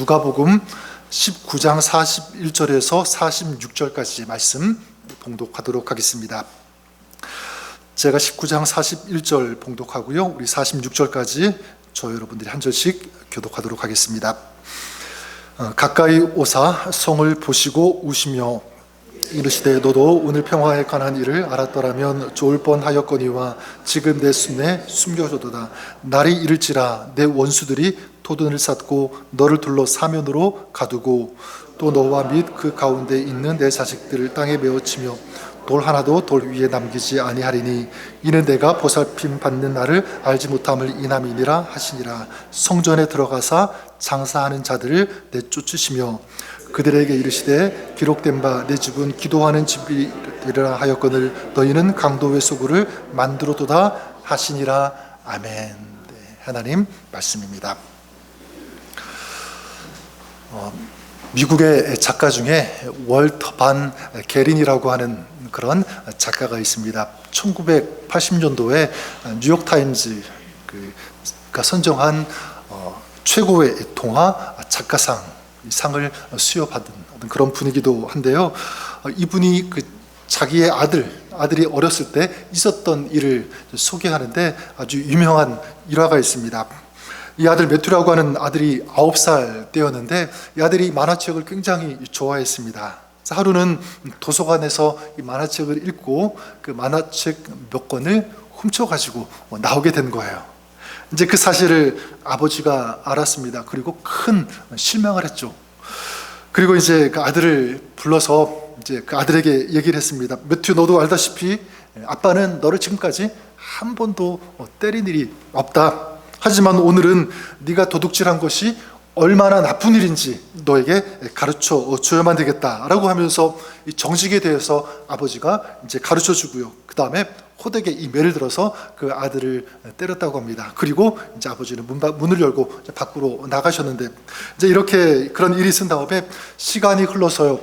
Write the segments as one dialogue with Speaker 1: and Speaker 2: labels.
Speaker 1: 누가복음 19장 41절에서 46절까지 말씀 봉독하도록 하겠습니다. 제가 19장 41절 봉독하고요, 우리 46절까지 저 여러분들이 한 절씩 교독하도록 하겠습니다. 가까이 오사 성을 보시고 우시며 이르시되 너도 오늘 평화에 관한 일을 알았더라면 좋을 뻔하였거니와 지금 내 손에 숨겨져도다. 날이 이를지라 내 원수들이 토둔을 쌓고 너를 둘러 사면으로 가두고 또 너와 및 그 가운데 있는 내 자식들을 땅에 메어치며 돌 하나도 돌 위에 남기지 아니하리니 이는 내가 보살핌 받는 날을 알지 못함을 인함이니라 하시니라. 성전에 들어가사 장사하는 자들을 내쫓으시며 그들에게 이르시되 기록된 바 내 집은 기도하는 집이라 하였거늘 너희는 강도의 소굴을 만들어도다 하시니라. 아멘. 네, 하나님 말씀입니다. 미국의 작가 중에 월터 반 게린이라고 하는 그런 작가가 있습니다. 1980년도에 뉴욕타임즈가 선정한 최고의 동화 작가상 상을 수여받은 그런 분이기도 한데요. 이분이 자기의 아들이 어렸을 때 있었던 일을 소개하는데 아주 유명한 일화가 있습니다. 이 아들 매튜라고 하는 아들이 9살 때였는데 이 아들이 만화책을 굉장히 좋아했습니다. 하루는 도서관에서 이 만화책을 읽고 그 만화책 몇 권을 훔쳐가지고 나오게 된 거예요. 이제 그 사실을 아버지가 알았습니다. 그리고 큰 실망을 했죠. 그리고 이제 그 아들을 불러서 이제 그 아들에게 얘기를 했습니다. 매튜, 너도 알다시피 아빠는 너를 지금까지 한 번도 때린 일이 없다. 하지만 오늘은 네가 도둑질한 것이 얼마나 나쁜 일인지 너에게 가르쳐 줘야만 되겠다라고 하면서 이 정직에 대해서 아버지가 이제 가르쳐 주고요. 그 다음에 호되게 이 매를 들어서 그 아들을 때렸다고 합니다. 그리고 이제 아버지는 문을 열고 이제 밖으로 나가셨는데 이제 이렇게 그런 일이 있은 다음에 시간이 흘러서요.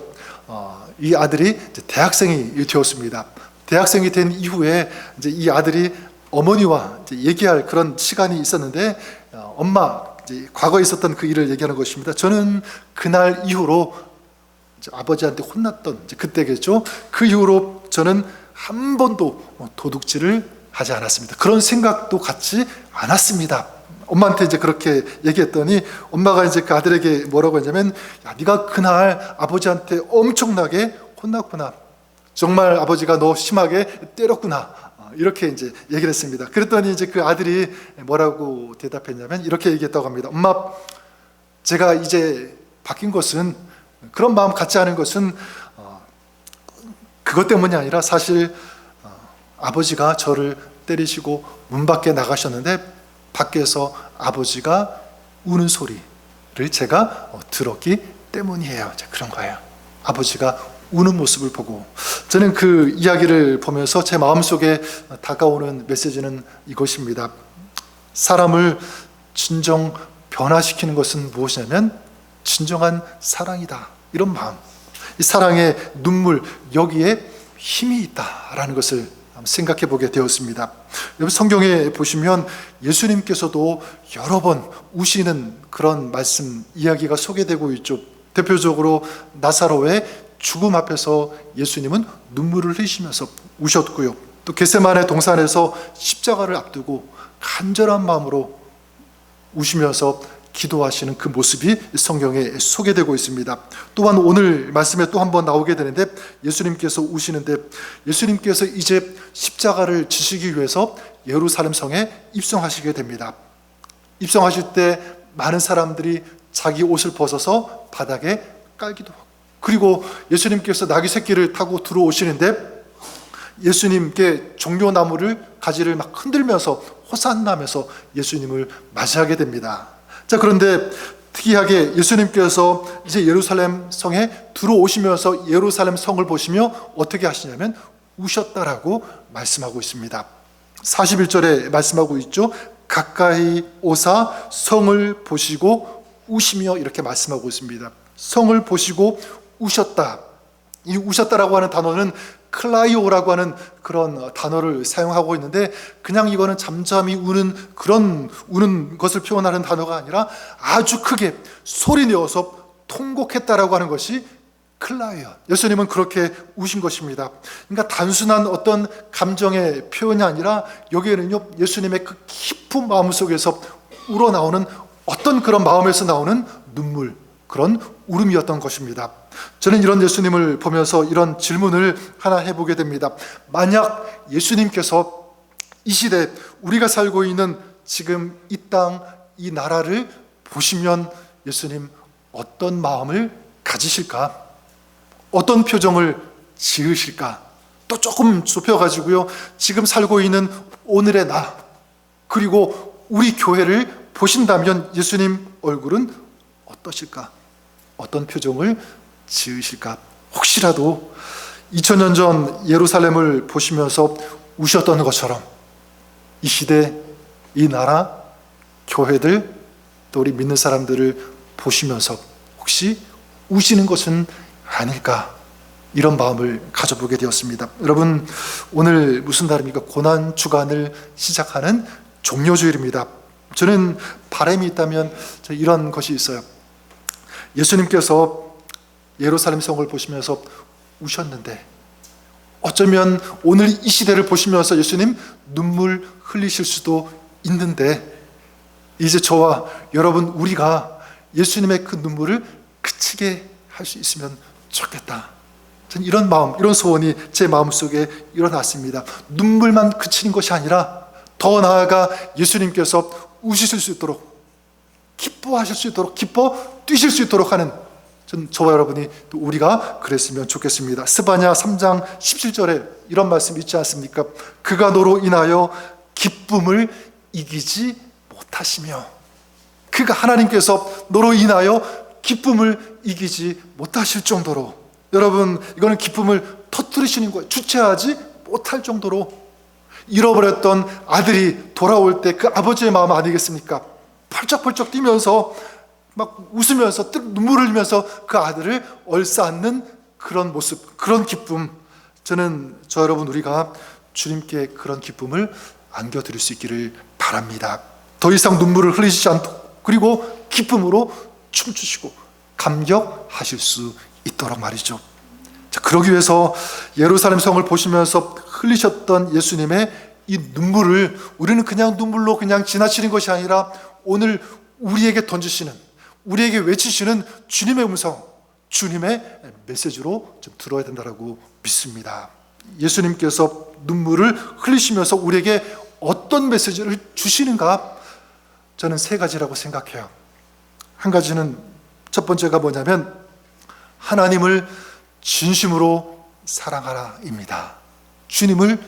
Speaker 1: 이 아들이 이제 대학생이 되었습니다. 대학생이 된 이후에 이제 이 아들이 어머니와 이제 얘기할 그런 시간이 있었는데 엄마, 이제 과거에 있었던 그 일을 얘기하는 것입니다. 저는 그날 이후로 이제 아버지한테 혼났던 이제 그때겠죠. 그 이후로 저는 한 번도 도둑질을 하지 않았습니다. 그런 생각도 갖지 않았습니다. 엄마한테 이제 그렇게 얘기했더니 엄마가 이제 그 아들에게 뭐라고 했냐면, 야, 네가 그날 아버지한테 엄청나게 혼났구나. 정말 아버지가 너 심하게 때렸구나. 이렇게 이제 얘기를 했습니다. 그랬더니 이제 그 아들이 뭐라고 대답했냐면 이렇게 얘기했다고 합니다. 엄마, 제가 이제 바뀐 것은, 그런 마음 갖지 않은 것은 그것 때문이 아니라 사실 아버지가 저를 때리시고 문 밖에 나가셨는데 밖에서 아버지가 우는 소리를 제가 들었기 때문이에요. 그런 거예요. 아버지가 우는 모습을 보고 저는 그 이야기를 보면서 제 마음속에 다가오는 메시지는 이것입니다. 사람을 진정 변화시키는 것은 무엇이냐면 진정한 사랑이다. 이런 마음, 이 사랑의 눈물, 여기에 힘이 있다라는 것을 생각해 보게 되었습니다. 여러분, 성경에 보시면 예수님께서도 여러 번 우시는 그런 말씀 이야기가 소개되고 있죠. 대표적으로 나사로의 죽음 앞에서 예수님은 눈물을 흘리시면서 우셨고요. 또 겟세마네 동산에서 십자가를 앞두고 간절한 마음으로 우시면서 기도하시는 그 모습이 성경에 소개되고 있습니다. 또한 오늘 말씀에 또 한 번 나오게 되는데 예수님께서 우시는데 예수님께서 이제 십자가를 지시기 위해서 예루살렘 성에 입성하시게 됩니다. 입성하실 때 많은 사람들이 자기 옷을 벗어서 바닥에 깔기도 하고, 그리고 예수님께서 나귀 새끼를 타고 들어오시는데 예수님께 종려나무를 가지를 막 흔들면서 호산나면서 예수님을 맞이하게 됩니다. 자, 그런데 특이하게 예수님께서 이제 예루살렘 성에 들어오시면서 예루살렘 성을 보시며 어떻게 하시냐면 우셨다라고 말씀하고 있습니다. 41절에 말씀하고 있죠. 가까이 오사 성을 보시고 우시며 이렇게 말씀하고 있습니다. 성을 보시고 우셨다. 이 우셨다라고 하는 단어는 클라이오라고 하는 그런 단어를 사용하고 있는데, 그냥 이거는 잠잠히 우는 그런 우는 것을 표현하는 단어가 아니라 아주 크게 소리 내어서 통곡했다라고 하는 것이 클라이오. 예수님은 그렇게 우신 것입니다. 그러니까 단순한 어떤 감정의 표현이 아니라 여기에는요, 예수님의 그 깊은 마음 속에서 우러나오는 어떤 그런 마음에서 나오는 눈물, 그런 울음이었던 것입니다. 저는 이런 예수님을 보면서 이런 질문을 하나 해보게 됩니다. 만약 예수님께서 이 시대 우리가 살고 있는 지금 이 땅, 이 나라를 보시면 예수님 어떤 마음을 가지실까? 어떤 표정을 지으실까? 또 조금 좁혀가지고요, 지금 살고 있는 오늘의 나, 그리고 우리 교회를 보신다면 예수님 얼굴은 어떠실까? 어떤 표정을 지으실까? 혹시라도 2000년 전 예루살렘을 보시면서 우셨던 것처럼 이 시대, 이 나라, 교회들, 또 우리 믿는 사람들을 보시면서 혹시 우시는 것은 아닐까, 이런 마음을 가져보게 되었습니다. 여러분, 오늘 무슨 날입니까? 고난 주간을 시작하는 종료주일입니다. 저는 바람이 있다면 이런 것이 있어요. 예수님께서 예루살렘 성을 보시면서 우셨는데, 어쩌면 오늘 이 시대를 보시면서 예수님 눈물 흘리실 수도 있는데, 이제 저와 여러분, 우리가 예수님의 그 눈물을 그치게 할 수 있으면 좋겠다. 저는 이런 마음, 이런 소원이 제 마음속에 일어났습니다. 눈물만 그치는 것이 아니라 더 나아가 예수님께서 우시실 수 있도록, 기뻐하실 수 있도록, 기뻐 뛰실 수 있도록 하는, 저와 여러분이, 또 우리가 그랬으면 좋겠습니다. 스바냐 3장 17절에 이런 말씀이 있지 않습니까? 그가 너로 인하여 기쁨을 이기지 못하시며, 그가, 하나님께서 너로 인하여 기쁨을 이기지 못하실 정도로, 여러분, 이거는 기쁨을 터뜨리시는 거예요. 주체하지 못할 정도로. 잃어버렸던 아들이 돌아올 때 그 아버지의 마음 아니겠습니까? 펄쩍펄쩍 뛰면서 막 웃으면서 눈물을 흘리면서 그 아들을 얼싸안는 그런 모습, 그런 기쁨. 저는 저 여러분, 우리가 주님께 그런 기쁨을 안겨드릴 수 있기를 바랍니다. 더 이상 눈물을 흘리시지 않도록, 그리고 기쁨으로 춤추시고 감격하실 수 있도록 말이죠. 자, 그러기 위해서 예루살렘 성을 보시면서 흘리셨던 예수님의 이 눈물을 우리는 그냥 눈물로 그냥 지나치는 것이 아니라 오늘 우리에게 던지시는, 우리에게 외치시는 주님의 음성, 주님의 메시지로 좀 들어야 된다고 믿습니다. 예수님께서 눈물을 흘리시면서 우리에게 어떤 메시지를 주시는가? 저는 세 가지라고 생각해요. 한 가지는, 첫 번째가 뭐냐면 하나님을 진심으로 사랑하라입니다. 주님을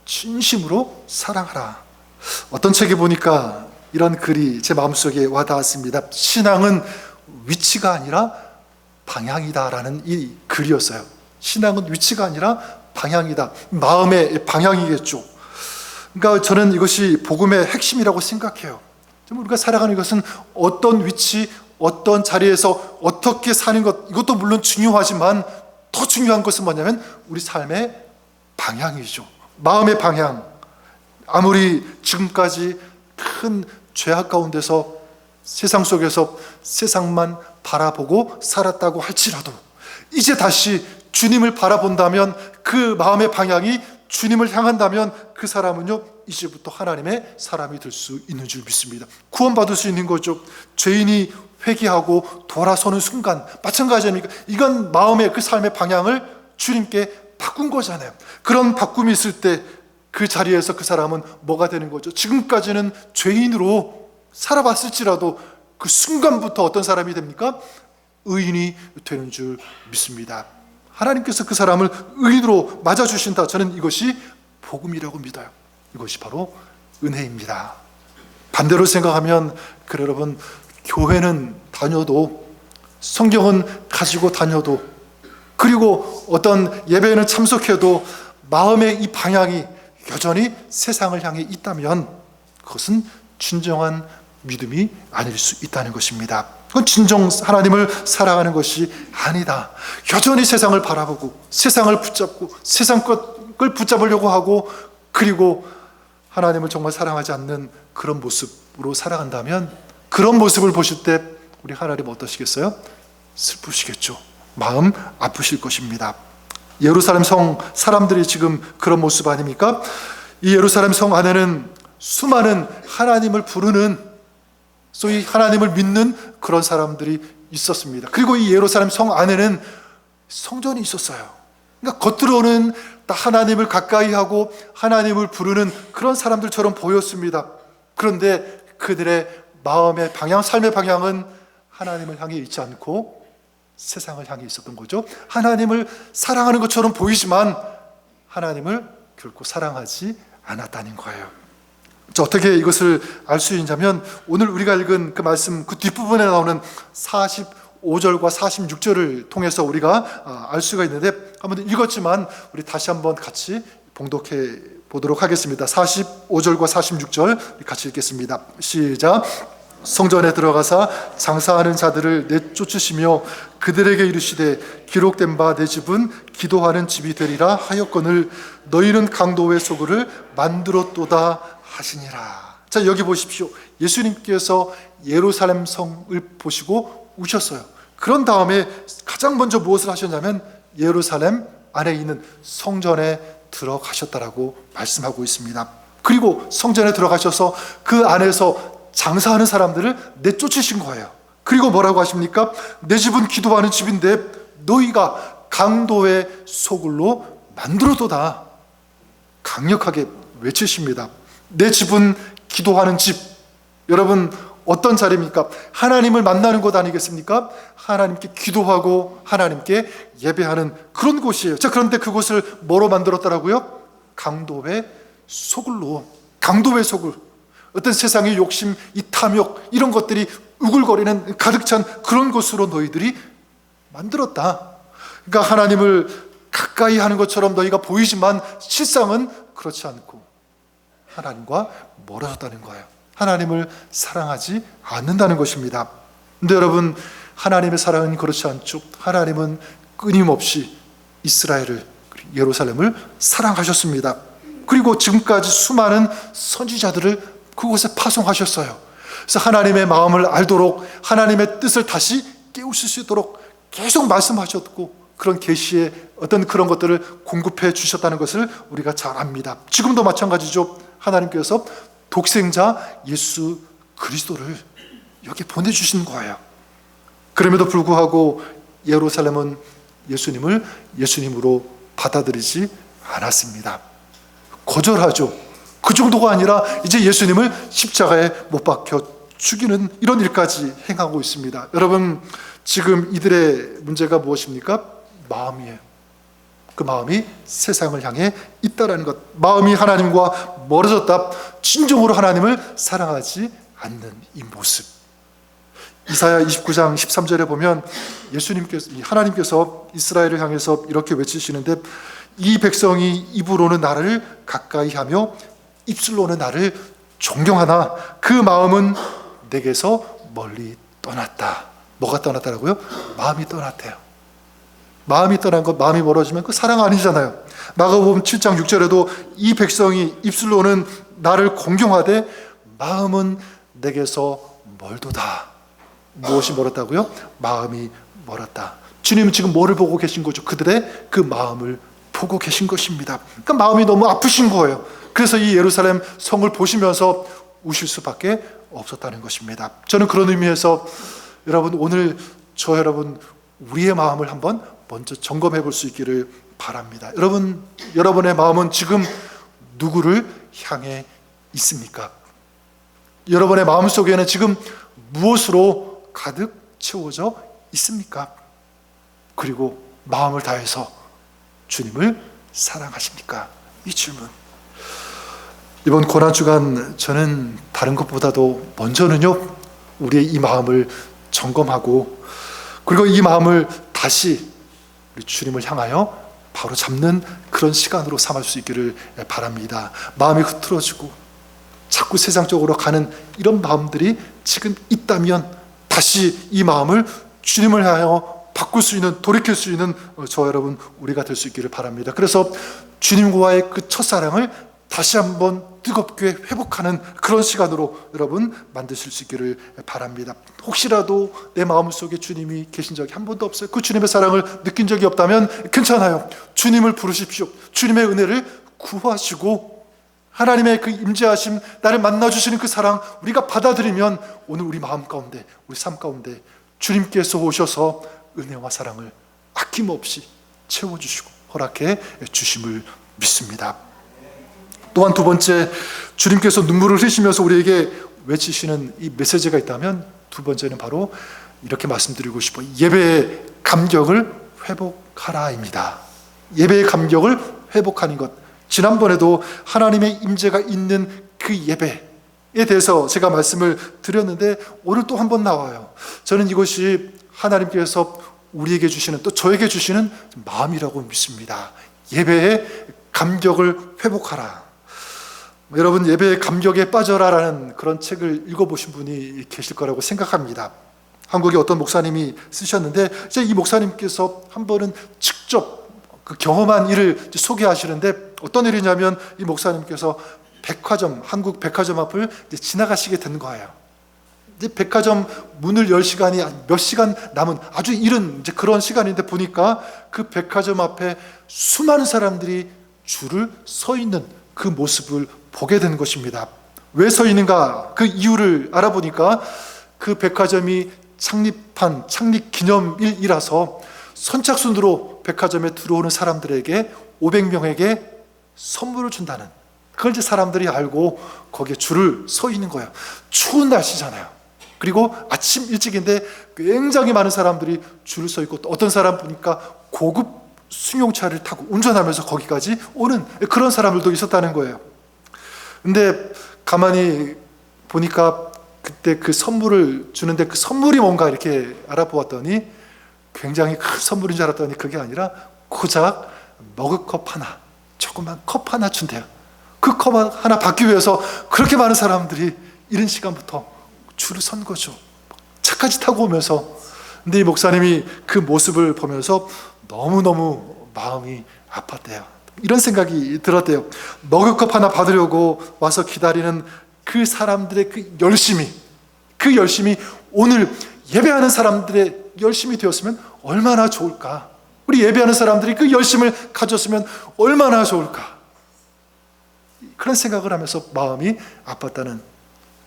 Speaker 1: 진심으로 사랑하라. 어떤 책에 보니까 이런 글이 제 마음속에 와닿았습니다. 신앙은 위치가 아니라 방향이다라는 이 글이었어요. 신앙은 위치가 아니라 방향이다. 마음의 방향이겠죠. 그러니까 저는 이것이 복음의 핵심이라고 생각해요. 우리가 살아가는 것은 어떤 위치, 어떤 자리에서 어떻게 사는 것, 이것도 물론 중요하지만 더 중요한 것은 뭐냐면 우리 삶의 방향이죠. 마음의 방향. 아무리 지금까지 큰 죄악 가운데서 세상 속에서 세상만 바라보고 살았다고 할지라도 이제 다시 주님을 바라본다면, 그 마음의 방향이 주님을 향한다면 그 사람은요, 이제부터 하나님의 사람이 될 수 있는 줄 믿습니다. 구원받을 수 있는 거죠. 죄인이 회개하고 돌아서는 순간 마찬가지 아닙니까? 이건 마음의, 그 삶의 방향을 주님께 바꾼 거잖아요. 그런 바꿈이 있을 때 그 자리에서 그 사람은 뭐가 되는 거죠? 지금까지는 죄인으로 살아봤을지라도 그 순간부터 어떤 사람이 됩니까? 의인이 되는 줄 믿습니다. 하나님께서 그 사람을 의인으로 맞아주신다. 저는 이것이 복음이라고 믿어요. 이것이 바로 은혜입니다. 반대로 생각하면, 그래 여러분, 교회는 다녀도, 성경은 가지고 다녀도, 그리고 어떤 예배에는 참석해도 마음의 이 방향이 여전히 세상을 향해 있다면 그것은 진정한 믿음이 아닐 수 있다는 것입니다. 그건 진정 하나님을 사랑하는 것이 아니다. 여전히 세상을 바라보고 세상을 붙잡고 세상 것을 붙잡으려고 하고, 그리고 하나님을 정말 사랑하지 않는 그런 모습으로 살아간다면, 그런 모습을 보실 때 우리 하나님 어떠시겠어요? 슬프시겠죠. 마음 아프실 것입니다. 예루살렘 성 사람들이 지금 그런 모습 아닙니까? 이 예루살렘 성 안에는 수많은 하나님을 부르는, 소위 하나님을 믿는 그런 사람들이 있었습니다. 그리고 이 예루살렘 성 안에는 성전이 있었어요. 그러니까 겉으로는 다 하나님을 가까이 하고 하나님을 부르는 그런 사람들처럼 보였습니다. 그런데 그들의 마음의 방향, 삶의 방향은 하나님을 향해 있지 않고 세상을 향해 있었던 거죠. 하나님을 사랑하는 것처럼 보이지만 하나님을 결코 사랑하지 않았다는 거예요. 자, 어떻게 이것을 알 수 있냐면, 오늘 우리가 읽은 그 말씀 그 뒷부분에 나오는 45절과 46절을 통해서 우리가 알 수가 있는데, 한번 읽었지만 우리 다시 한번 같이 봉독해 보도록 하겠습니다. 45절과 46절 같이 읽겠습니다. 시작. 성전에 들어가사 장사하는 자들을 내쫓으시며 그들에게 이르시되 기록된 바 내 집은 기도하는 집이 되리라 하였거늘 너희는 강도의 소굴을 만들었도다 하시니라. 자, 여기 보십시오. 예수님께서 예루살렘 성을 보시고 우셨어요. 그런 다음에 가장 먼저 무엇을 하셨냐면 예루살렘 안에 있는 성전에 들어가셨다라고 말씀하고 있습니다. 그리고 성전에 들어가셔서 그 안에서 장사하는 사람들을 내쫓으신 거예요. 그리고 뭐라고 하십니까? 내 집은 기도하는 집인데 너희가 강도의 소굴로 만들어도다. 강력하게 외치십니다. 내 집은 기도하는 집. 여러분, 어떤 자리입니까? 하나님을 만나는 곳 아니겠습니까? 하나님께 기도하고 하나님께 예배하는 그런 곳이에요. 자, 그런데 그곳을 뭐로 만들었더라고요? 강도의 소굴로. 강도의 소굴. 어떤 세상의 욕심, 이 탐욕, 이런 것들이 우글거리는 가득 찬 그런 곳으로 너희들이 만들었다. 그러니까 하나님을 가까이 하는 것처럼 너희가 보이지만 실상은 그렇지 않고 하나님과 멀어졌다는 거예요. 하나님을 사랑하지 않는다는 것입니다. 근데 여러분, 하나님의 사랑은 그렇지 않죠. 하나님은 끊임없이 이스라엘을, 예루살렘을 사랑하셨습니다. 그리고 지금까지 수많은 선지자들을 그곳에 파송하셨어요. 그래서 하나님의 마음을 알도록, 하나님의 뜻을 다시 깨우칠 수 있도록 계속 말씀하셨고, 그런 계시의 어떤 그런 것들을 공급해 주셨다는 것을 우리가 잘 압니다. 지금도 마찬가지죠. 하나님께서 독생자 예수 그리스도를 여기 보내주신 거예요. 그럼에도 불구하고 예루살렘은 예수님을 예수님으로 받아들이지 않았습니다. 거절하죠. 그 정도가 아니라 이제 예수님을 십자가에 못 박혀 죽이는 이런 일까지 행하고 있습니다. 여러분, 지금 이들의 문제가 무엇입니까? 마음이에요. 그 마음이 세상을 향해 있다라는 것. 마음이 하나님과 멀어졌다. 진정으로 하나님을 사랑하지 않는 이 모습. 이사야 29장 13절에 보면 하나님께서 이스라엘을 향해서 이렇게 외치시는데, 이 백성이 입으로는 나를 가까이 하며 입술로는 나를 존경하나 그 마음은 내게서 멀리 떠났다. 뭐가 떠났다라고요? 마음이 떠났대요. 마음이 떠난 것, 마음이 멀어지면 그 사랑 아니잖아요. 마가복음 7장 6절에도 이 백성이 입술로는 나를 공경하되 마음은 내게서 멀도다. 무엇이 멀었다고요? 마음이 멀었다. 주님은 지금 뭐를 보고 계신 거죠? 그들의 그 마음을 보고 계신 것입니다. 그러니까 마음이 너무 아프신 거예요. 그래서 이 예루살렘 성을 보시면서 우실 수밖에 없었다는 것입니다. 저는 그런 의미에서 여러분, 오늘 저 여러분 우리의 마음을 한번 먼저 점검해 볼 수 있기를 바랍니다. 여러분의 마음은 지금 누구를 향해 있습니까? 여러분의 마음 속에는 지금 무엇으로 가득 채워져 있습니까? 그리고 마음을 다해서 주님을 사랑하십니까? 이 질문. 이번 고난주간 저는 다른 것보다도 먼저는요, 우리의 이 마음을 점검하고, 그리고 이 마음을 다시 우리 주님을 향하여 바로 잡는 그런 시간으로 삼을 수 있기를 바랍니다. 마음이 흐트러지고 자꾸 세상적으로 가는 이런 마음들이 지금 있다면 다시 이 마음을 주님을 향하여 바꿀 수 있는, 돌이킬 수 있는 저와 여러분 우리가 될 수 있기를 바랍니다. 그래서 주님과의 그 첫사랑을 다시 한번 뜨겁게 회복하는 그런 시간으로 여러분 만드실 수 있기를 바랍니다. 혹시라도 내 마음속에 주님이 계신 적이 한 번도 없어요. 그 주님의 사랑을 느낀 적이 없다면 괜찮아요. 주님을 부르십시오. 주님의 은혜를 구하시고 하나님의 그 임재하심, 나를 만나주시는 그 사랑 우리가 받아들이면 오늘 우리 마음 가운데, 우리 삶 가운데 주님께서 오셔서 은혜와 사랑을 아낌없이 채워주시고 허락해 주심을 믿습니다. 또한 두 번째, 주님께서 눈물을 흘리시면서 우리에게 외치시는 이 메시지가 있다면 두 번째는 바로 이렇게 말씀드리고 싶어요. 예배의 감격을 회복하라입니다. 예배의 감격을 회복하는 것. 지난번에도 하나님의 임재가 있는 그 예배에 대해서 제가 말씀을 드렸는데 오늘 또 한 번 나와요. 저는 이것이 하나님께서 우리에게 주시는, 또 저에게 주시는 마음이라고 믿습니다. 예배의 감격을 회복하라. 여러분, 예배의 감격에 빠져라라는 그런 책을 읽어보신 분이 계실 거라고 생각합니다. 한국의 어떤 목사님이 쓰셨는데 이제 이 목사님께서 한 번은 직접 그 경험한 일을 소개하시는데 어떤 일이냐면 이 목사님께서 백화점, 한국 백화점 앞을 지나가시게 된 거예요. 이제 백화점 문을 열 시간이 몇 시간 남은 아주 이른 이제 그런 시간인데 보니까 그 백화점 앞에 수많은 사람들이 줄을 서 있는 그 모습을 보게 된 것입니다. 왜 서 있는가? 그 이유를 알아보니까 그 백화점이 창립 기념일이라서 선착순으로 백화점에 들어오는 사람들에게 500명에게 선물을 준다는, 그걸 이제 사람들이 알고 거기에 줄을 서 있는 거예요. 추운 날씨잖아요. 그리고 아침 일찍인데 굉장히 많은 사람들이 줄을 서 있고 또 어떤 사람 보니까 고급 승용차를 타고 운전하면서 거기까지 오는 그런 사람들도 있었다는 거예요. 근데 가만히 보니까 그때 그 선물을 주는데 그 선물이 뭔가 이렇게 알아보았더니 굉장히 큰 선물인 줄 알았더니 그게 아니라 고작 머그컵 하나, 조그만 컵 하나 준대요. 그 컵 하나 받기 위해서 그렇게 많은 사람들이 이른 시간부터 줄을 선 거죠. 차까지 타고 오면서. 근데 이 목사님이 그 모습을 보면서 너무너무 마음이 아팠대요. 이런 생각이 들었대요. 머그컵 하나 받으려고 와서 기다리는 그 사람들의 그 열심이 오늘 예배하는 사람들의 열심이 되었으면 얼마나 좋을까. 우리 예배하는 사람들이 그 열심을 가졌으면 얼마나 좋을까. 그런 생각을 하면서 마음이 아팠다는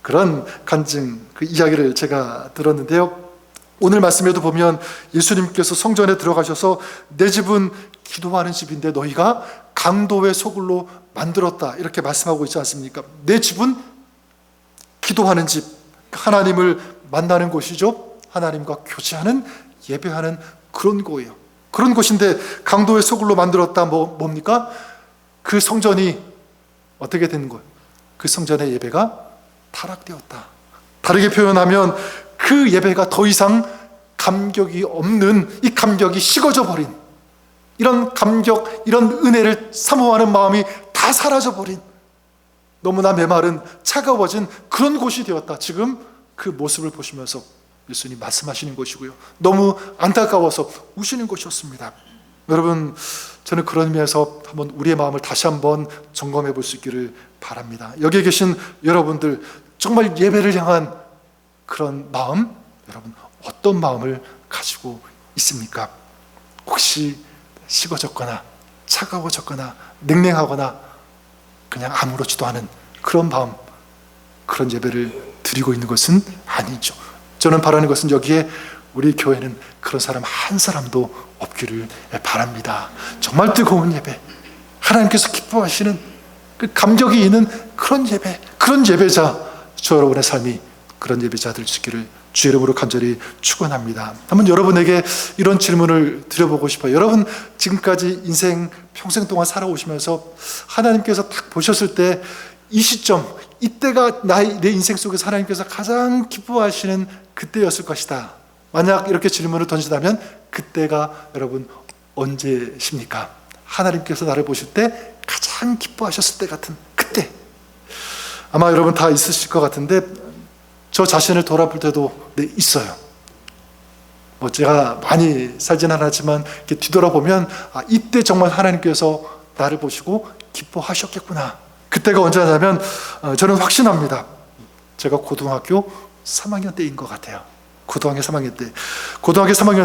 Speaker 1: 그런 간증, 그 이야기를 제가 들었는데요. 오늘 말씀에도 보면 예수님께서 성전에 들어가셔서 내 집은 기도하는 집인데 너희가 강도의 소굴로 만들었다, 이렇게 말씀하고 있지 않습니까? 내 집은 기도하는 집, 하나님을 만나는 곳이죠. 하나님과 교제하는, 예배하는 그런 곳이에요. 그런 곳인데 강도의 소굴로 만들었다. 뭡니까? 그 성전이 어떻게 된 거예요? 그 성전의 예배가 타락되었다. 다르게 표현하면 그 예배가 더 이상 감격이 없는, 이 감격이 식어져 버린, 이런 감격, 이런 은혜를 사모하는 마음이 다 사라져 버린, 너무나 메마른, 차가워진 그런 곳이 되었다. 지금 그 모습을 보시면서 예수님 말씀하시는 것이고요. 너무 안타까워서 우시는 것이었습니다. 여러분, 저는 그런 의미에서 한번 우리의 마음을 다시 한번 점검해 볼 수 있기를 바랍니다. 여기에 계신 여러분들, 정말 예배를 향한 그런 마음, 여러분 어떤 마음을 가지고 있습니까? 혹시 식어졌거나 차가워졌거나 냉랭하거나 그냥 아무렇지도 않은 그런 마음, 그런 예배를 드리고 있는 것은 아니죠. 저는 바라는 것은 여기에 우리 교회는 그런 사람 한 사람도 없기를 바랍니다. 정말 뜨거운 예배, 하나님께서 기뻐하시는 그 감격이 있는 그런 예배, 그런 예배자, 저 여러분의 삶이 그런 예배자 될 수 있기를 주의 이름으로 간절히 축원합니다. 한번 여러분에게 이런 질문을 드려보고 싶어요. 여러분 지금까지 인생 평생 동안 살아오시면서 하나님께서 딱 보셨을 때 이 시점, 이때가 내 인생 속에서 하나님께서 가장 기뻐하시는 그때였을 것이다. 만약 이렇게 질문을 던진다면 그때가 여러분 언제십니까? 하나님께서 나를 보실 때 가장 기뻐하셨을 때 같은 그때. 아마 여러분 다 있으실 것 같은데 저 자신을 돌아볼 때도 있어요. 뭐 제가 많이 살지는 않았지만 이렇게 뒤돌아보면 이때 정말 하나님께서 나를 보시고 기뻐하셨겠구나. 그때가 언제냐면 저는 확신합니다. 제가 고등학교 3학년 때인 것 같아요. 고등학교 3학년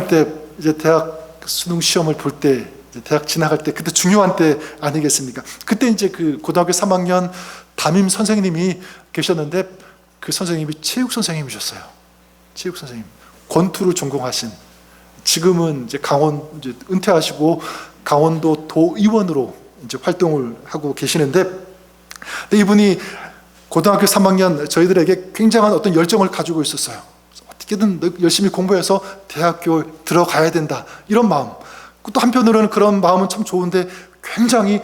Speaker 1: 때 이제 대학 수능 시험을 볼 때, 대학 지나갈 때, 그때 중요한 때 아니겠습니까? 그때 이제 그 고등학교 3학년 담임 선생님이 계셨는데 그 선생님이 체육 선생님이셨어요. 체육 선생님. 권투를 전공하신, 지금은 이제 이제 은퇴하시고 강원도 도의원으로 이제 활동을 하고 계시는데, 이분이 고등학교 3학년 저희들에게 굉장한 어떤 열정을 가지고 있었어요. 어떻게든 열심히 공부해서 대학교 들어가야 된다, 이런 마음. 또 한편으로는 그런 마음은 참 좋은데 굉장히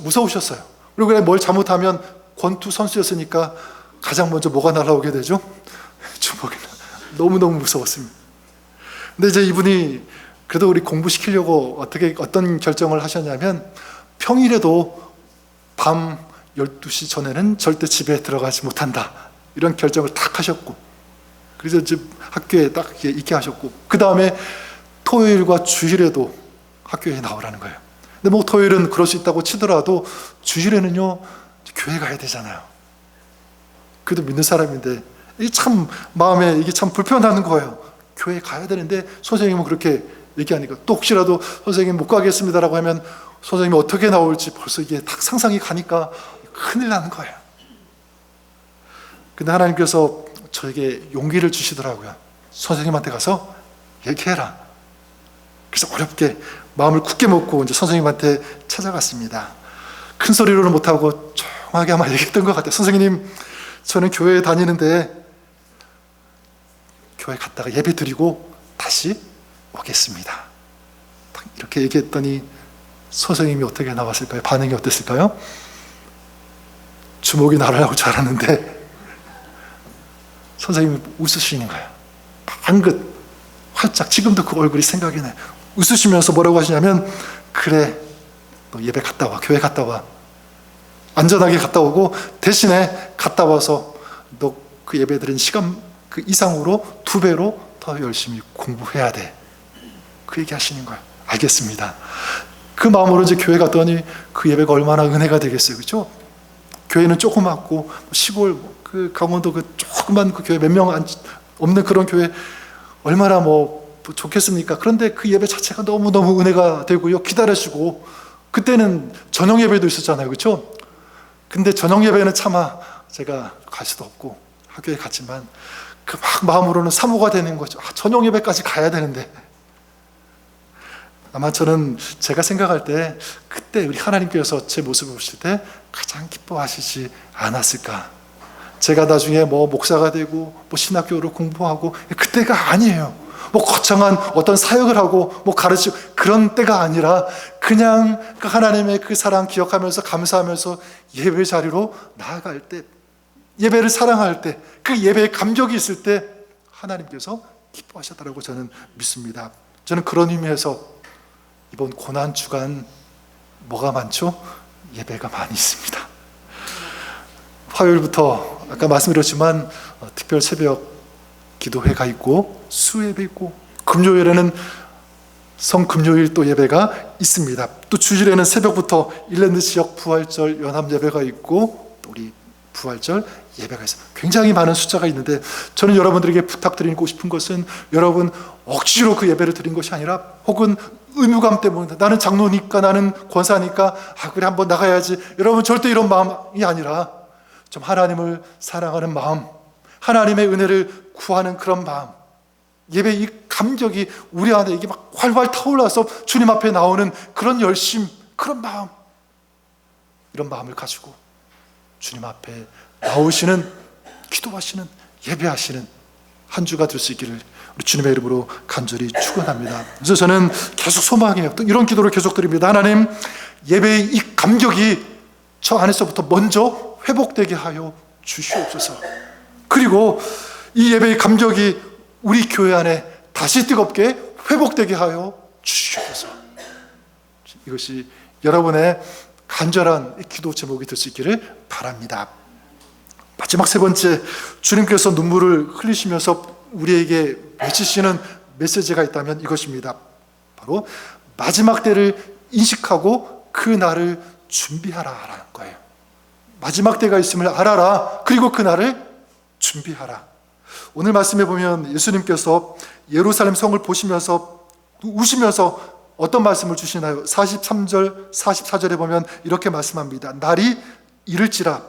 Speaker 1: 무서우셨어요. 그리고 뭘 잘못하면 권투 선수였으니까 가장 먼저 뭐가 날아오게 되죠? 주먹이. 너무너무 무서웠습니다. 근데 이제 이분이 그래도 우리 공부시키려고 어떤 결정을 하셨냐면, 평일에도 밤 12시 전에는 절대 집에 들어가지 못한다, 이런 결정을 딱 하셨고, 그래서 이제 학교에 딱 있게 하셨고, 그 다음에 토요일과 주일에도 학교에 나오라는 거예요. 근데 뭐 토요일은 그럴 수 있다고 치더라도 주일에는요 교회 가야 되잖아요. 그래도 믿는 사람인데 이게 참 마음에 이게 참 불편하는 거예요. 교회 가야 되는데 선생님은 그렇게 얘기하니까, 또 혹시라도 선생님 못 가겠습니다라고 하면 선생님이 어떻게 나올지 벌써 이게 딱 상상이 가니까 큰일 나는 거예요. 근데 하나님께서 저에게 용기를 주시더라고요. 선생님한테 가서 얘기해라. 그래서 어렵게 마음을 굳게 먹고 이제 선생님한테 찾아갔습니다. 큰 소리로는 못하고 조용하게 아마 얘기했던 것 같아요. 선생님, 저는 교회에 다니는데 교회 갔다가 예배 드리고 다시 오겠습니다. 이렇게 얘기했더니 선생님이 어떻게 나왔을까요? 반응이 어땠을까요? 주먹이 날아오고 줄 알았는데 선생님이 웃으시는 거예요. 방긋 활짝. 지금도 그 얼굴이 생각이 나요. 웃으시면서 뭐라고 하시냐면, 그래, 너 예배 갔다 와, 교회 갔다 와, 안전하게 갔다 오고 대신에 갔다 와서 너 그 예배 드린 시간 그 이상으로 2배로 더 열심히 공부해야 돼. 그 얘기 하시는 거예요. 알겠습니다. 그 마음으로 이제 교회 갔더니 그 예배가 얼마나 은혜가 되겠어요, 그렇죠? 교회는 조그맣고 시골 그 강원도 그 조그만 그 교회 몇 명 없는 그런 교회 얼마나 뭐 좋겠습니까? 그런데 그 예배 자체가 너무너무 은혜가 되고요, 기다려주고. 그때는 저녁 예배도 있었잖아요, 그렇죠? 근데 저녁 예배는 차마 제가 갈 수도 없고 학교에 갔지만 그 막 마음으로는 사모가 되는 거죠. 저녁 예배까지 가야 되는데. 아마 저는 제가 생각할 때 그때 우리 하나님께서 제 모습을 보실 때 가장 기뻐하시지 않았을까. 제가 나중에 뭐 목사가 되고 뭐 신학교를 공부하고 그때가 아니에요. 뭐 거창한 어떤 사역을 하고 뭐 가르치고 그런 때가 아니라 그냥 그 하나님의 그 사랑 기억하면서 감사하면서 예배 자리로 나아갈 때, 예배를 사랑할 때, 그 예배의 감격이 있을 때 하나님께서 기뻐하셨다고 저는 믿습니다. 저는 그런 의미에서 이번 고난 주간 뭐가 많죠? 예배가 많이 있습니다. 화요일부터 아까 말씀드렸지만 특별 새벽 기도회가 있고 수예배 있고, 금요일에는 성금요일 또 예배가 있습니다. 또 주일에는 새벽부터 일랜드 지역 부활절 연합 예배가 있고 우리 부활절 예배가 있어요. 굉장히 많은 숫자가 있는데 저는 여러분들에게 부탁드리고 싶은 것은, 여러분 억지로 그 예배를 드린 것이 아니라, 혹은 의무감 때문에 나는 장로니까 나는 권사니까 그래 한번 나가야지, 여러분 절대 이런 마음이 아니라 좀 하나님을 사랑하는 마음, 하나님의 은혜를 구하는 그런 마음, 예배 이 감격이 우리 안에 이게 막 활활 타올라서 주님 앞에 나오는 그런 열심, 그런 마음, 이런 마음을 가지고 주님 앞에 나오시는, 기도하시는, 예배하시는 한 주가 될 수 있기를 우리 주님의 이름으로 간절히 축원합니다. 그래서 저는 계속 소망해요. 또 이런 기도를 계속 드립니다. 하나님, 예배의 이 감격이 저 안에서부터 먼저 회복되게 하여 주시옵소서. 그리고 이 예배의 감격이 우리 교회 안에 다시 뜨겁게 회복되게 하여 주시옵소서. 이것이 여러분의 간절한 기도 제목이 될 수 있기를 바랍니다. 마지막 세 번째, 주님께서 눈물을 흘리시면서 우리에게 맺으시는 메시지가 있다면 이것입니다. 바로 마지막 때를 인식하고 그 날을 준비하라라는 거예요. 마지막 때가 있음을 알아라. 그리고 그 날을 준비하라. 오늘 말씀해 보면 예수님께서 예루살렘 성을 보시면서 우시면서 어떤 말씀을 주시나요? 43절, 44절에 보면 이렇게 말씀합니다. 날이 이를지라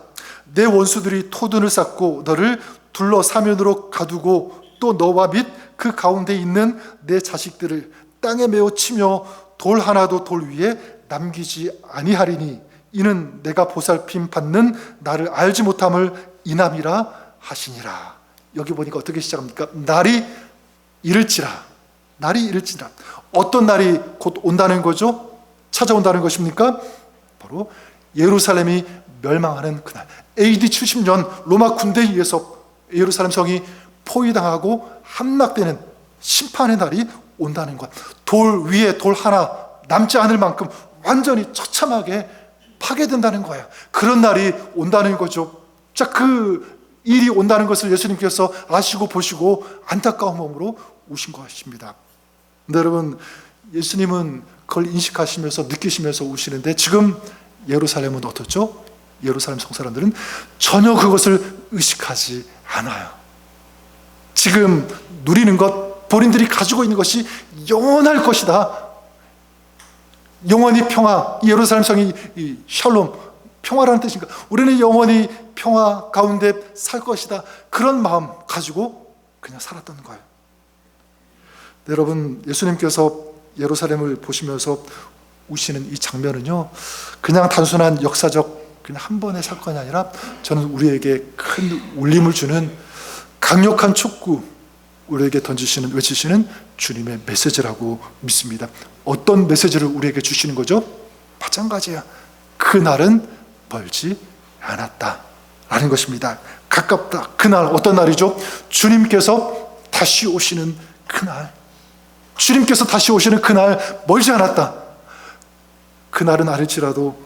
Speaker 1: 내 원수들이 토둔을 쌓고 너를 둘러 사면으로 가두고 또 너와 및 그 가운데 있는 내 자식들을 땅에 메어 치며 돌 하나도 돌 위에 남기지 아니하리니 이는 내가 보살핌 받는 나를 알지 못함을 인함이라 하시니라. 여기 보니까 어떻게 시작합니까? 날이 이를지라. 날이 이를지라. 어떤 날이 곧 온다는 거죠? 찾아온다는 것입니까? 바로 예루살렘이 멸망하는 그날, AD 70년 로마 군대에 의해서 예루살렘 성이 포위당하고 함락되는 심판의 날이 온다는 것. 돌 위에 돌 하나 남지 않을 만큼 완전히 처참하게 파괴된다는 거예요. 그런 날이 온다는 거죠. 자, 그 일이 온다는 것을 예수님께서 아시고 보시고 안타까운 마음으로 오신 것입니다. 근데 여러분, 예수님은 그걸 인식하시면서 느끼시면서 오시는데 지금 예루살렘은 어떻죠? 예루살렘 성 사람들은 전혀 그것을 의식하지 않아요. 지금 누리는 것, 본인들이 가지고 있는 것이 영원할 것이다. 영원히 평화, 예루살렘 성이 샬롬, 평화라는 뜻인가? 우리는 영원히 평화 가운데 살 것이다. 그런 마음 가지고 그냥 살았던 거예요. 네, 여러분, 예수님께서 예루살렘을 보시면서 우시는 이 장면은요, 그냥 단순한 역사적 그냥 한 번의 사건이 아니라 저는 우리에게 큰 울림을 주는 강력한 촉구, 우리에게 던지시는, 외치시는 주님의 메시지라고 믿습니다. 어떤 메시지를 우리에게 주시는 거죠? 마찬가지야. 그날은 멀지 않았다 라는 것입니다. 가깝다. 그날 어떤 날이죠? 주님께서 다시 오시는 그날. 주님께서 다시 오시는 그날 멀지 않았다. 그날은 아닐지라도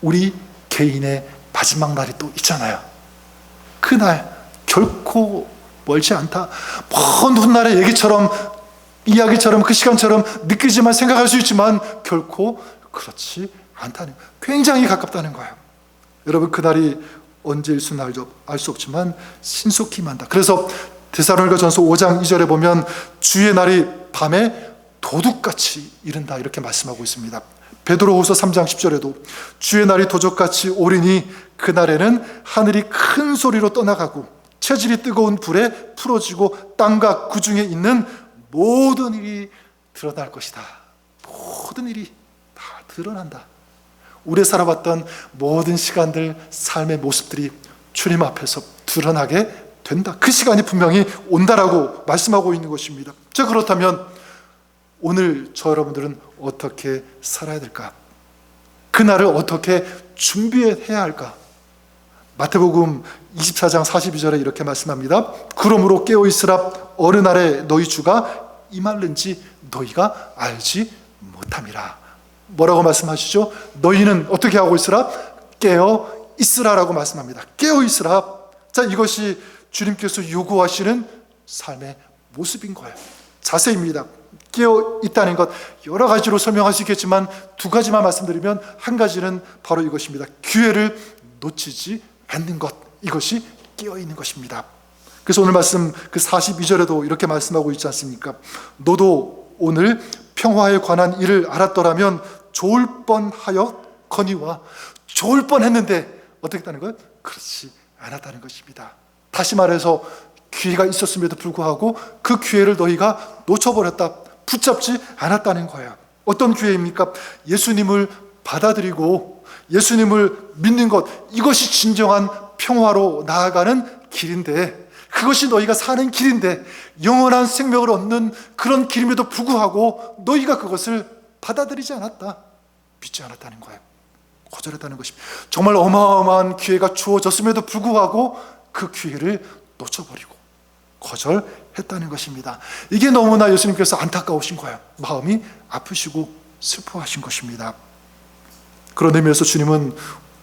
Speaker 1: 우리 개인의 마지막 날이 또 있잖아요. 그날 결코 멀지 않다. 먼 훗날의 얘기처럼, 이야기처럼, 그 시간처럼 느끼지만 생각할 수 있지만 결코 그렇지 않다는, 굉장히 가깝다는 거예요. 여러분, 그날이 언제일 수는 알 수 없지만 신속히 임한다. 그래서 데살로니가전서 5장 2절에 보면 주의 날이 밤에 도둑같이 이른다 이렇게 말씀하고 있습니다. 베드로후서 3장 10절에도 주의 날이 도적같이 오리니 그날에는 하늘이 큰 소리로 떠나가고 체질이 뜨거운 불에 풀어지고 땅과 그 중에 있는 모든 일이 드러날 것이다. 모든 일이 다 드러난다. 우리 살아왔던 모든 시간들, 삶의 모습들이 주님 앞에서 드러나게 된다. 그 시간이 분명히 온다라고 말씀하고 있는 것입니다. 자, 그렇다면 오늘 저 여러분들은 어떻게 살아야 될까? 그날을 어떻게 준비해야 할까? 마태복음 24장 42절에 이렇게 말씀합니다. 그러므로 깨어있으라. 어느 날에 너희 주가 임할는지 너희가 알지 못함이라. 뭐라고 말씀하시죠? 너희는 어떻게 하고 있으라? 깨어 있으라라고 말씀합니다. 깨어 있으라. 자, 이것이 주님께서 요구하시는 삶의 모습인 거예요. 자세입니다. 깨어 있다는 것 여러 가지로 설명할 수 있겠지만 두 가지만 말씀드리면, 한 가지는 바로 이것입니다. 기회를 놓치지 않는 것, 이것이 깨어 있는 것입니다. 그래서 오늘 말씀 그 42절에도 이렇게 말씀하고 있지 않습니까? 너도 오늘 평화에 관한 일을 알았더라면 좋을 뻔하여 거니와. 좋을 뻔했는데 어떻게 했다는 거예요? 그렇지 않았다는 것입니다. 다시 말해서 기회가 있었음에도 불구하고 그 기회를 너희가 놓쳐버렸다, 붙잡지 않았다는 거예요. 어떤 기회입니까? 예수님을 받아들이고 예수님을 믿는 것, 이것이 진정한 평화로 나아가는 길인데, 그것이 너희가 사는 길인데, 영원한 생명을 얻는 그런 길임에도 불구하고 너희가 그것을 받아들이지 않았다, 믿지 않았다는 거예요. 거절했다는 것입니다. 정말 어마어마한 기회가 주어졌음에도 불구하고 그 기회를 놓쳐버리고 거절했다는 것입니다. 이게 너무나 예수님께서 안타까우신 거예요. 마음이 아프시고 슬퍼하신 것입니다. 그런 의미에서 주님은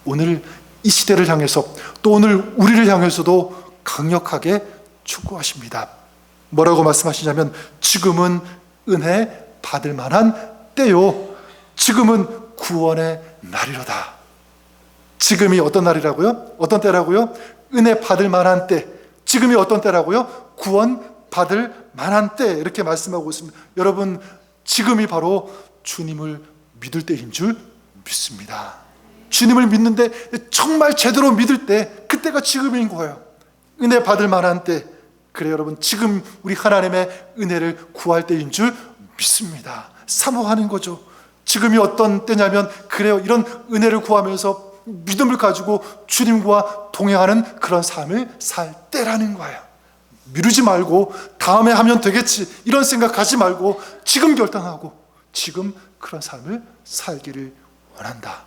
Speaker 1: 오늘 이 시대를 향해서, 또 오늘 우리를 향해서도 강력하게 촉구하십니다. 뭐라고 말씀하시냐면 지금은 은혜 받을 만한 때요, 지금은 구원의 날이로다. 지금이 어떤 날이라고요? 어떤 때라고요? 은혜 받을 만한 때. 지금이 어떤 때라고요? 구원 받을 만한 때. 이렇게 말씀하고 있습니다. 여러분, 지금이 바로 주님을 믿을 때인 줄 믿습니다. 주님을 믿는데 정말 제대로 믿을 때, 그때가 지금인 거예요. 은혜 받을 만한 때. 그래 여러분, 지금 우리 하나님의 은혜를 구할 때인 줄 믿습니다. 사모하는 거죠. 지금이 어떤 때냐면, 그래요, 이런 은혜를 구하면서 믿음을 가지고 주님과 동행하는 그런 삶을 살 때라는 거예요. 미루지 말고 다음에 하면 되겠지 이런 생각하지 말고 지금 결단하고 지금 그런 삶을 살기를 원한다.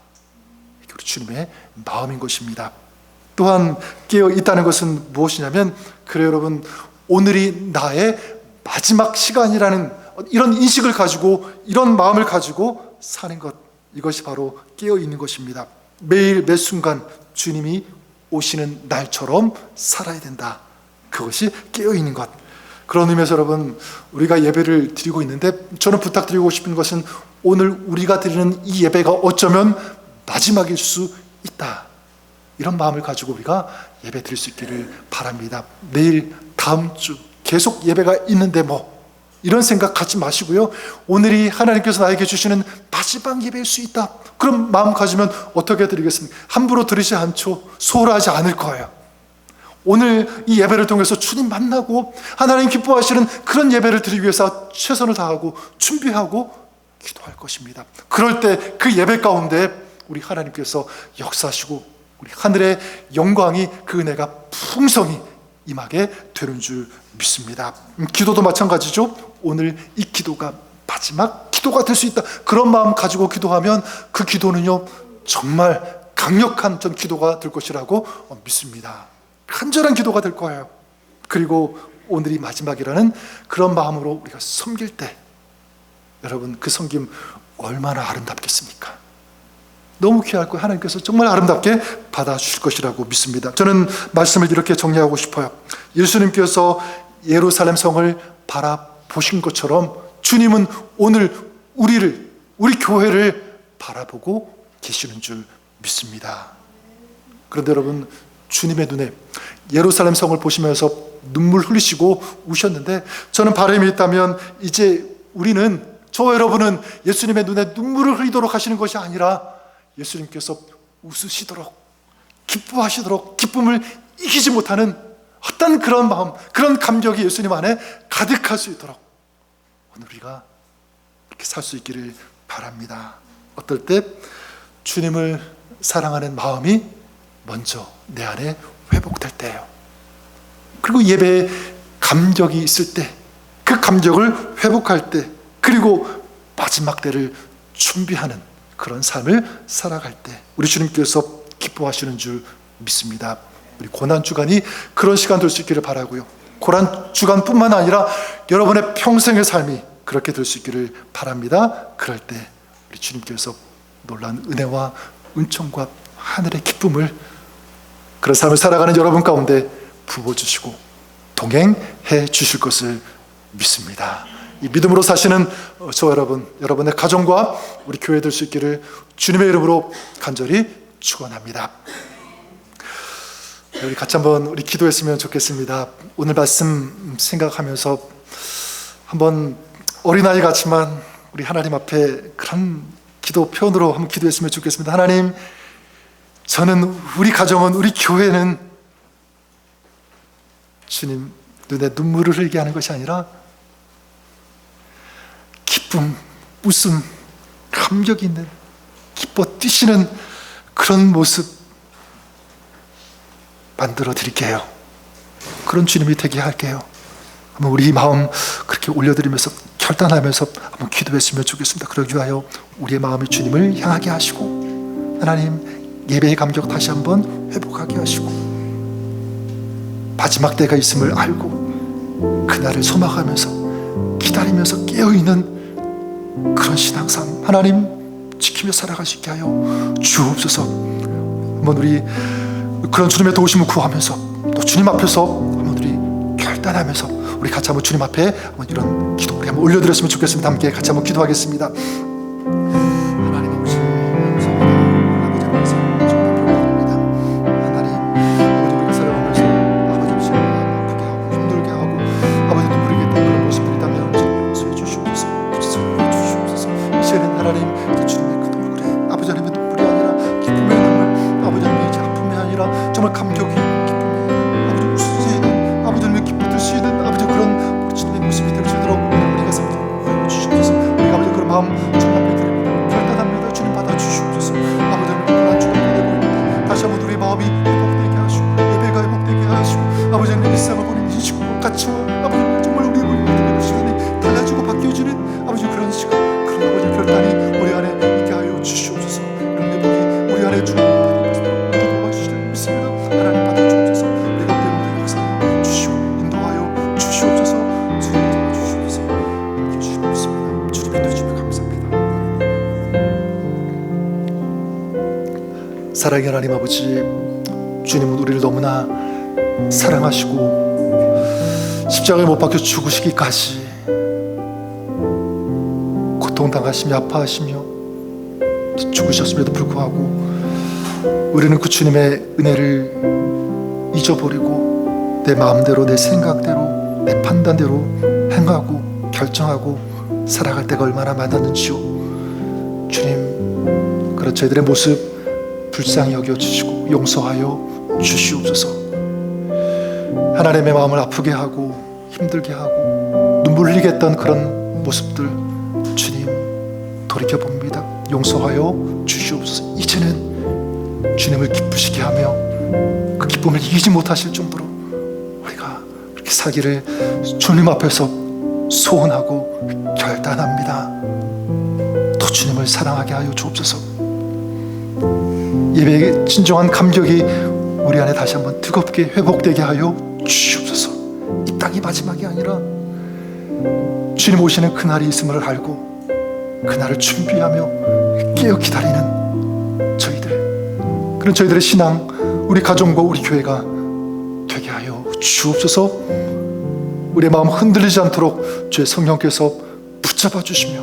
Speaker 1: 이게 우리 주님의 마음인 것입니다. 또한 깨어 있다는 것은 무엇이냐면, 그래요 여러분, 오늘이 나의 마지막 시간이라는 이런 인식을 가지고, 이런 마음을 가지고 사는 것, 이것이 바로 깨어 있는 것입니다. 매일 매 순간 주님이 오시는 날처럼 살아야 된다. 그것이 깨어 있는 것. 그런 의미에서 여러분, 우리가 예배를 드리고 있는데, 저는 부탁드리고 싶은 것은 오늘 우리가 드리는 이 예배가 어쩌면 마지막일 수 있다. 이런 마음을 가지고 우리가 예배 드릴 수 있기를 바랍니다. 내일, 다음 주 계속 예배가 있는데 뭐 이런 생각 갖지 마시고요, 오늘이 하나님께서 나에게 주시는 마지막 예배일 수 있다. 그런 마음 가지면 어떻게 드리겠습니까? 함부로 드리지 않죠. 소홀하지 않을 거예요. 오늘 이 예배를 통해서 주님 만나고 하나님 기뻐하시는 그런 예배를 드리기 위해서 최선을 다하고 준비하고 기도할 것입니다. 그럴 때 그 예배 가운데 우리 하나님께서 역사하시고 우리 하늘의 영광이, 그 은혜가 풍성히 임하게 되는 줄 믿습니다. 기도도 마찬가지죠. 오늘 이 기도가 마지막 기도가 될 수 있다. 그런 마음 가지고 기도하면 그 기도는요, 정말 강력한 전 기도가 될 것이라고 믿습니다. 간절한 기도가 될 거예요. 그리고 오늘이 마지막이라는 그런 마음으로 우리가 섬길 때, 여러분, 그 섬김 얼마나 아름답겠습니까? 너무 귀할 거예요. 하나님께서 정말 아름답게 받아주실 것이라고 믿습니다. 저는 말씀을 이렇게 정리하고 싶어요. 예수님께서 예루살렘 성을 바라보신 것처럼 주님은 오늘 우리 교회를 바라보고 계시는 줄 믿습니다. 그런데 여러분, 주님의 눈에 예루살렘 성을 보시면서 눈물 흘리시고 우셨는데, 저는 바람이 있다면 이제 우리는, 저 여러분은 예수님의 눈에 눈물을 흘리도록 하시는 것이 아니라 예수님께서 웃으시도록, 기뻐하시도록, 기쁨을 이기지 못하는 어떤 그런 마음, 그런 감격이 예수님 안에 가득할 수 있도록 오늘 우리가 이렇게 살 수 있기를 바랍니다. 어떨 때 주님을 사랑하는 마음이 먼저 내 안에 회복될 때예요. 그리고 예배에 감격이 있을 때, 그 감격을 회복할 때, 그리고 마지막 때를 준비하는 그런 삶을 살아갈 때 우리 주님께서 기뻐하시는 줄 믿습니다. 우리 고난주간이 그런 시간 될 수 있기를 바라고요, 고난주간뿐만 아니라 여러분의 평생의 삶이 그렇게 될 수 있기를 바랍니다. 그럴 때 우리 주님께서 놀라운 은혜와 은총과 하늘의 기쁨을, 그런 삶을 살아가는 여러분 가운데 부어주시고 동행해 주실 것을 믿습니다. 이 믿음으로 사시는 저 여러분, 여러분의 가정과 우리 교회 될 수 있기를 주님의 이름으로 간절히 축원합니다. 우리 같이 한번 우리 기도했으면 좋겠습니다. 오늘 말씀 생각하면서 한번 어린아이 같지만 우리 하나님 앞에 그런 기도 표현으로 한번 기도했으면 좋겠습니다. 하나님, 저는, 우리 가정은, 우리 교회는 주님 눈에 눈물을 흘리게 하는 것이 아니라 기쁨, 웃음, 감격 있는, 기뻐 뛰시는 그런 모습 만들어 드릴게요. 그런 주님이 되게 할게요. 한번 우리 마음 그렇게 올려드리면서 결단하면서 한번 기도했으면 좋겠습니다. 그러기 위하여 우리의 마음이 주님을 향하게 하시고, 하나님, 예배의 감격 다시 한번 회복하게 하시고, 마지막 때가 있음을 알고 그날을 소망하면서 기다리면서 깨어있는 그런 신앙삶 하나님 지키며 살아갈 수 있게 하여 주옵소서. 한번 우리 그런 주님의 도우심을 구하면서 또 주님 앞에서 한번 우리 결단하면서 우리 같이 한번 주님 앞에 한번 이런 기도 우리 한번 올려드렸으면 좋겠습니다. 함께 같이 한번 기도하겠습니다. 하나님 아버지 감사합니다. 아버지 앞에서 정말 부탁드립니다. 하나님 아버지 우리가 살아가면서 아버지 없이 아프게 하고 힘들게 하고 아버지 눈물이 있던 그런 모습들이 있다면 용서해 주시옵소서. 용서해 주시옵소서. 이 시간엔 하나님 주님의 그 얼굴에 아버지 하나님의 눈물이 아니라 기쁨의 눈물, 아버지 하나님의 이제 아픔이 아니라 정말 감격이 기쁨이 아버지 웃을 수 있는 아버지 하나님의 기뻐할 수 있는 아버지 그런 우리 주님의 모습이 될 수 있도록 우리가 삼도록 주시옵소서. 우리가 아버지 그런 마음 주님 앞에 드립니다. 결단합니다. 주님 받아 주시옵소서. 아버지 하나님 그런 주님 보내고 있는데 다시 한번 우리의 마음이 회복되게 하시고 예배가 회복되게 하시고 아버지 하나님 일상을 보내는 인식과 가치와 아버지 하나님 정말 우리 모든 시간이 달라지고 바뀌어지는 아버지 그런 시간 그런 아버지 결단이 우리 안에 있게 하여 주시옵소서. 이런 회복이 우리 안에 주님 도와주시리라 믿습니다. 하나님 받아 주옵소서. 우리 가운데 모든 역사에 주시고 인도하여 주시옵소서. 주님 도와주시옵소서. 이렇게 주님 믿습니다. 주님 인도해주시면 감사합니다. 사랑의 하나님 아버지, 주님은 우리를 너무나 사랑하시고 십자가에 못 박혀 죽으시기까지 고통당하시며 아파하시며 죽으셨음에도 불구하고 우리는 그 주님의 은혜를 잊어버리고 내 마음대로 내 생각대로 내 판단대로 행하고 결정하고 살아갈 때가 얼마나 많았는지요. 주님, 그런 저희들의 모습 불쌍히 여겨주시고 용서하여 주시옵소서. 하나님의 마음을 아프게 하고 힘들게 하고 눈물 흘리게 했던 그런 모습들 주님 돌이켜봅니다. 용서하여 주시옵소서. 이제는 주님을 기쁘시게 하며 그 기쁨을 이기지 못하실 정도로 우리가 그렇게 살기를 주님 앞에서 소원하고 결단합니다. 또 주님을 사랑하게 하여 주옵소서. 예배의 진정한 감격이 우리 안에 다시 한번 뜨겁게 회복되게 하여 주시옵소서. 이 땅이 마지막이 아니라 주님 오시는 그날이 있음을 알고 그날을 준비하며 깨어 기다리는 저희들, 그런 저희들의 신앙, 우리 가정과 우리 교회가 되게 하여 주옵소서. 우리의 마음 흔들리지 않도록 주의 성령께서 붙잡아 주시며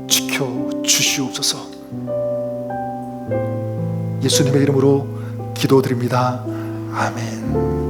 Speaker 1: 지켜 주시옵소서. 예수님의 이름으로 기도드립니다. 아멘.